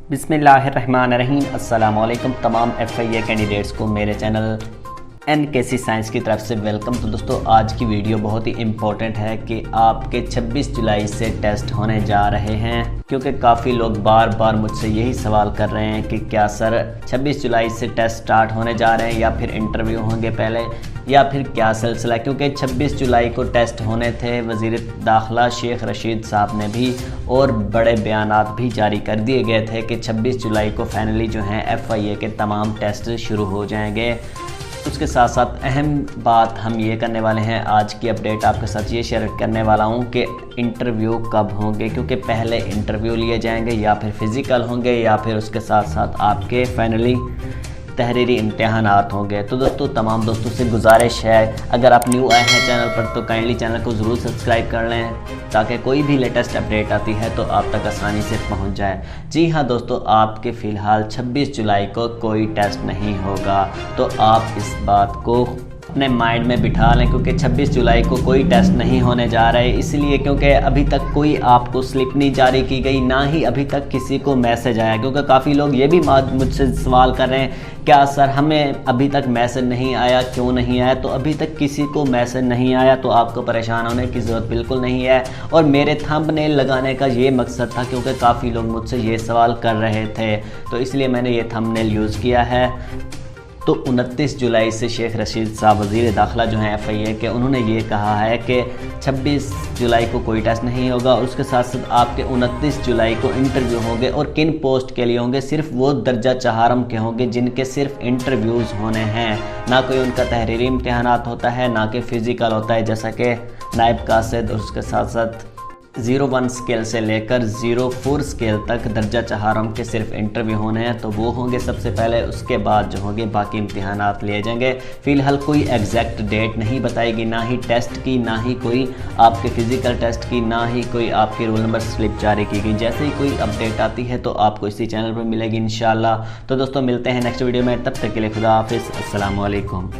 बिस्मिल्लाहिर्रहमानिर्रहीम। अस्सलाम वालेकुम तमाम FIA कैंडिडेट्स को मेरे चैनल NKC साइंस की तरफ से वेलकम। तो दोस्तों आज की वीडियो बहुत ही इम्पोर्टेंट है कि आपके 26 जुलाई से टेस्ट होने जा रहे हैं, क्योंकि काफ़ी लोग बार बार मुझसे यही सवाल कर रहे हैं कि क्या सर 26 जुलाई से टेस्ट स्टार्ट होने जा रहे हैं या फिर इंटरव्यू होंगे पहले या फिर क्या सिलसिला। क्योंकि 26 जुलाई को टेस्ट होने थे, वज़ीर दाखिला शेख रशीद साहब ने भी और बड़े बयानात भी जारी कर दिए गए थे कि 26 जुलाई को फाइनली जो हैं FIA के तमाम टेस्ट शुरू हो जाएंगे। उसके साथ साथ अहम बात हम ये करने वाले हैं, आज की अपडेट आपके साथ ये शेयर करने वाला हूँ कि इंटरव्यू कब होंगे, क्योंकि पहले इंटरव्यू लिए जाएंगे या फिर फ़िज़िकल होंगे या फिर उसके साथ साथ आपके फाइनली तहरीरी इम्तिहानात होंगे। तो दोस्तों तमाम दोस्तों से गुजारिश है, अगर आप न्यू आए हैं चैनल पर तो काइंडली चैनल को ज़रूर सब्सक्राइब कर लें ताकि कोई भी लेटेस्ट अपडेट आती है तो आप तक आसानी से पहुंच जाए। जी हाँ दोस्तों, आपके फ़िलहाल 26 जुलाई को कोई टेस्ट नहीं होगा, तो आप इस बात को अपने माइंड में बिठा लें, क्योंकि 26 जुलाई को कोई टेस्ट नहीं होने जा रहे। इसलिए क्योंकि अभी तक कोई आपको स्लिप नहीं जारी की गई, ना ही अभी तक किसी को मैसेज आया। क्योंकि काफ़ी लोग ये भी मुझसे सवाल कर रहे हैं, क्या सर हमें अभी तक मैसेज नहीं आया, क्यों नहीं आया। तो अभी तक किसी को मैसेज नहीं आया तो आपको परेशान होने की ज़रूरत बिल्कुल नहीं है। और मेरे थंबनेल लगाने का ये मकसद था, क्योंकि काफ़ी लोग मुझसे ये सवाल कर रहे थे, तो इसलिए मैंने ये थंबनेल यूज़ किया है। तो 29 जुलाई से शेख रशीद साहब वज़ीर दाखिला जो हैं FIA के, उन्होंने ये कहा है कि 26 जुलाई को कोई टेस्ट नहीं होगा। और उसके साथ साथ आपके 29 जुलाई को इंटरव्यू होंगे, और किन पोस्ट के लिए होंगे, सिर्फ वो दर्जा चहारम के होंगे जिनके सिर्फ इंटरव्यूज़ होने हैं, ना कोई उनका तहरीरी इम्तिहानात होता है, ना कि फ़िज़िकल होता है, जैसा कि नायब कासिद। और उसके साथ साथ 01 स्केल से लेकर 04 स्केल तक दर्जा चहारम के सिर्फ इंटरव्यू होने हैं, तो वो होंगे सबसे पहले। उसके बाद जो होंगे बाकी इम्तिहानात लिए जाएंगे। फ़िलहाल कोई एग्जैक्ट डेट नहीं बताएगी, ना ही टेस्ट की, ना ही कोई आपके फ़िज़िकल टेस्ट की, ना ही कोई आपकी रोल नंबर स्लिप जारी की गई। जैसे ही कोई अपडेट आती है तो आपको इसी चैनल पर मिलेगी इंशाल्लाह। तो दोस्तों मिलते हैं नेक्स्ट वीडियो में, तब तक के लिए खुदा हाफिज़, अस्सलाम वालेकुम।